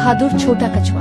बहादुर छोटा कछुआ।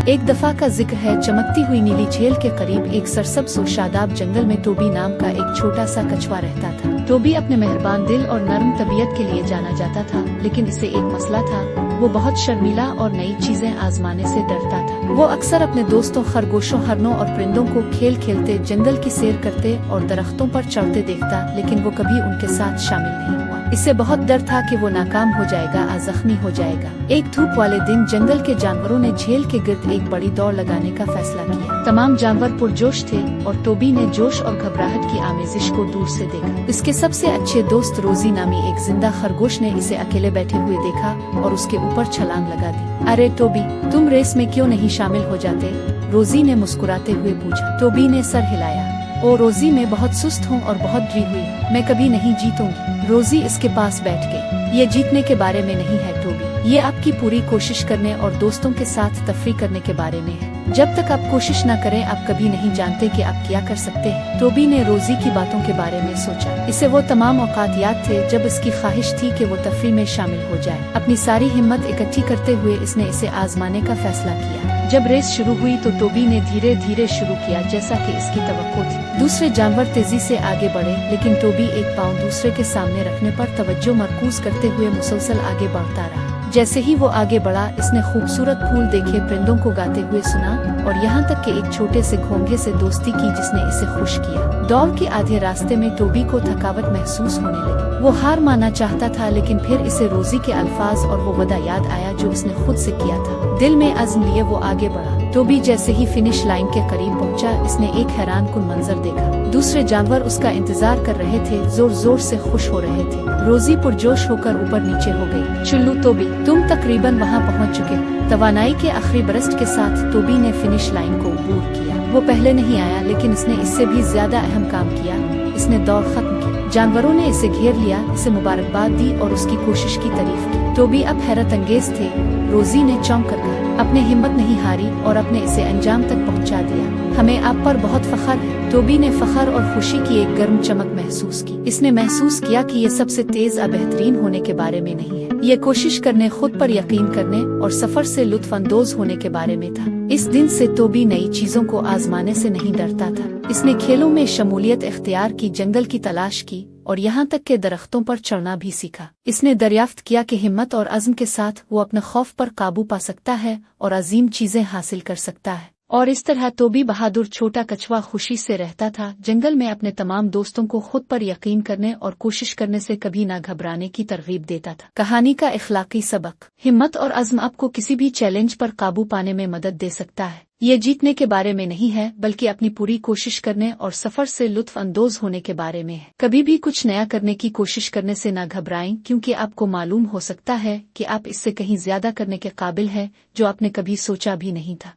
एक दफा का जिक्र है, चमकती हुई नीली झील के करीब एक सरसब्ज़ और शादाब जंगल में टोबी नाम का एक छोटा सा कछुआ रहता था। टोबी अपने मेहरबान दिल और नरम तबीयत के लिए जाना जाता था, लेकिन इसे एक मसला था, वो बहुत शर्मीला और नई चीजें आजमाने से डरता था। वो अक्सर अपने दोस्तों खरगोशों, हरनों और परिंदों को खेल खेलते, जंगल की सैर करते और दरख्तों पर चढ़ते देखता, लेकिन वो कभी उनके साथ शामिल नहीं हुआ। इससे बहुत डर था कि वो नाकाम हो जाएगा, जख्मी हो जाएगा। एक धूप वाले दिन जंगल के जानवरों ने झील के गिर्द एक बड़ी दौड़ लगाने का फैसला किया। तमाम जानवर पुरजोश थे और टोबी ने जोश और घबराहट की आमेजिश को दूर से देखा। इसके सबसे अच्छे दोस्त रोजी नामी एक जिंदा खरगोश ने इसे अकेले बैठे हुए देखा और उसके ऊपर छलांग लगा दी। अरे टोबी, तुम रेस में क्यों नहीं शामिल हो जाते? रोजी ने मुस्कुराते हुए पूछा। टोबी ने सर हिलाया। ओ रोजी, मैं बहुत सुस्त हूँ और बहुत डरी हुई हूँ, मैं कभी नहीं जीतूंगी। रोजी इसके पास बैठ गई। ये जीतने के बारे में नहीं है टोबी, ये आपकी पूरी कोशिश करने और दोस्तों के साथ तफरी करने के बारे में है। जब तक आप कोशिश न करें, आप कभी नहीं जानते कि आप क्या कर सकते हैं। टोबी ने रोजी की बातों के बारे में सोचा। इसे वो तमाम औकात याद थे जब इसकी ख्वाहिश थी कि वो तफरी में शामिल हो जाए। अपनी सारी हिम्मत इकट्ठी करते हुए इसने इसे आजमाने का फैसला किया। जब रेस शुरू हुई तो टोबी ने धीरे धीरे शुरू किया, जैसा कि इसकी तवक्को थी। दूसरे जानवर तेजी से आगे बढ़े, लेकिन टोबी एक पाँव दूसरे के सामने रखने पर तवज्जो मरकूज करते हुए मुसलसल आगे बढ़ता रहा। जैसे ही वो आगे बढ़ा, इसने खूबसूरत फूल देखे, परिंदों को गाते हुए सुना और यहाँ तक कि एक छोटे से घोंघे से दोस्ती की जिसने इसे खुश किया। दौड़ के आधे रास्ते में टोबी को थकावट महसूस होने लगी। वो हार मानना चाहता था, लेकिन फिर इसे रोजी के अल्फाज और वो वादा याद आया जो उसने खुद से किया था। दिल में अज़्म लिए वो आगे बढ़ा। टोबी जैसे ही फिनिश लाइन के करीब पहुंचा, इसने एक हैरान कुन मंजर देखा। दूसरे जानवर उसका इंतजार कर रहे थे, जोर जोर से खुश हो रहे थे। रोजी पुरजोश होकर ऊपर नीचे हो गई। चुल्लू टोबी, तुम तकरीबन वहां पहुंच चुके हो। तवानाई के आखिरी बरस्ट के साथ टोबी ने फिनिश लाइन को अबूर किया। वो पहले नहीं आया, लेकिन इसने इससे भी ज्यादा अहम काम किया। इसने दौड़ खत्म की। जानवरों ने इसे घेर लिया, इसे मुबारकबाद दी और उसकी कोशिश की तारीफ की। टोबी अब हैरत अंगेज थे। रोजी ने चौंक कर कहा, अपने हिम्मत नहीं हारी और अपने इसे अंजाम तक पहुंचा दिया। हमें आप पर बहुत फख्र है। टोबी ने फख्र और खुशी की एक गर्म चमक महसूस की। इसने महसूस किया कि ये सबसे तेज और बेहतरीन होने के बारे में नहीं है, ये कोशिश करने, खुद पर यकीन करने और सफर से लुत्फ अंदोज होने के बारे में था। इस दिन से टोबी नई चीजों को आजमाने से नहीं डरता था। इसने खेलों में शमूलियत इख्तियार की, जंगल की तलाश की और यहाँ तक के दरख्तों पर चढ़ना भी सीखा। इसने दरियाफ्त किया कि हिम्मत और अज़्म के साथ वो अपने खौफ पर काबू पा सकता है और अजीम चीजें हासिल कर सकता है। और इस तरह टोबी बहादुर छोटा कछुआ खुशी से रहता था, जंगल में अपने तमाम दोस्तों को खुद पर यकीन करने और कोशिश करने से कभी ना घबराने की तरगीब देता था। कहानी का इखलाकी सबक, हिम्मत और अज़्म आपको किसी भी चैलेंज पर काबू पाने में मदद दे सकता है। ये जीतने के बारे में नहीं है, बल्कि अपनी पूरी कोशिश करने और सफर से लुत्फ अंदोज होने के बारे में है। कभी भी कुछ नया करने की कोशिश करने से ना घबराएं, क्योंकि आपको मालूम हो सकता है कि आप इससे कहीं ज्यादा करने के काबिल है जो आपने कभी सोचा भी नहीं था।